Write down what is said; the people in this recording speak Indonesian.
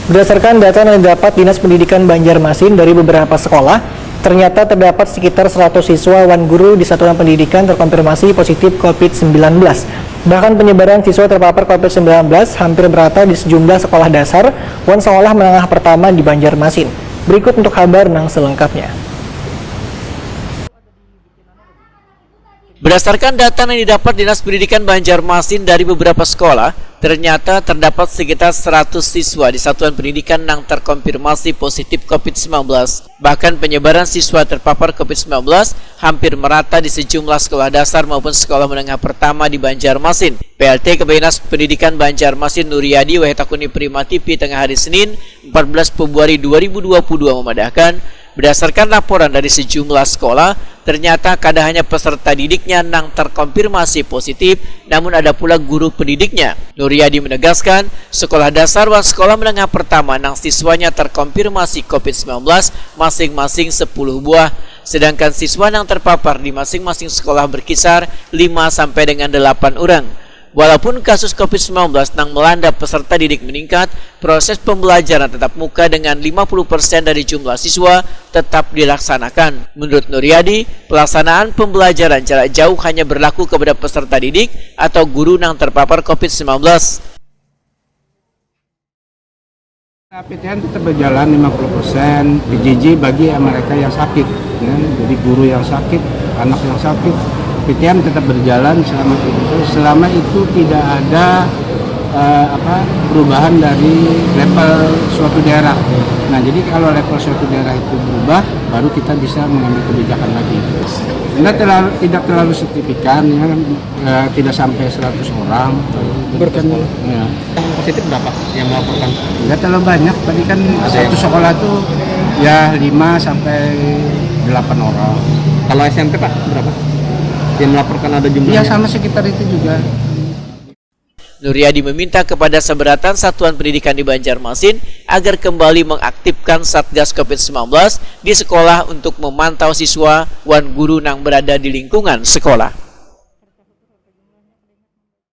Berdasarkan data yang didapat Dinas Pendidikan Banjarmasin dari beberapa sekolah, ternyata terdapat sekitar 100 siswa wan guru di satuan pendidikan terkonfirmasi positif COVID-19. Bahkan penyebaran siswa terpapar COVID-19 hampir merata di sejumlah sekolah dasar wan sekolah menengah pertama di Banjarmasin. Berikut untuk kabar yang selengkapnya. Berdasarkan data yang didapat Dinas Pendidikan Banjarmasin dari beberapa sekolah, ternyata terdapat sekitar 100 siswa di satuan pendidikan yang terkonfirmasi positif COVID-19. Bahkan penyebaran siswa terpapar COVID-19 hampir merata di sejumlah sekolah dasar maupun sekolah menengah pertama di Banjarmasin. PLT Kepala Dinas Pendidikan Banjarmasin Nuryadi Wahetakuni Prima TV tengah hari Senin 14 Februari 2022 memadahkan, berdasarkan laporan dari sejumlah sekolah, ternyata kada hanya peserta didiknya yang terkonfirmasi positif, namun ada pula guru pendidiknya. Nuryadi menegaskan, sekolah dasar dan sekolah menengah pertama yang siswanya terkonfirmasi COVID-19 masing-masing 10 buah, sedangkan siswa yang terpapar di masing-masing sekolah berkisar 5 sampai dengan 8 orang. Walaupun kasus COVID-19 yang melanda peserta didik meningkat, proses pembelajaran tatap muka dengan 50% dari jumlah siswa tetap dilaksanakan. Menurut Nuryadi, pelaksanaan pembelajaran jarak jauh hanya berlaku kepada peserta didik atau guru yang terpapar COVID-19. PTN tetap berjalan 50% PJJ bagi mereka yang sakit, ya. Jadi guru yang sakit, anak yang sakit, PTN tetap berjalan selama itu tidak ada perubahan dari level suatu daerah. Nah, jadi kalau level suatu daerah itu berubah, baru kita bisa mengambil kebijakan lagi. Tidak terlalu signifikan, ya, tidak sampai 100 orang. Ya. Yang positif berapa yang melaporkan? Tidak terlalu banyak, tadi kan satu sekolah tuh ya 5 sampai 8 orang. Kalau SMP Pak berapa? Yang melaporkan ada jumlahnya? Iya, sama sekitar itu juga. Nuryadi meminta kepada seberatan satuan pendidikan di Banjarmasin agar kembali mengaktifkan Satgas COVID-19 di sekolah untuk memantau siswa wan guru yang berada di lingkungan sekolah.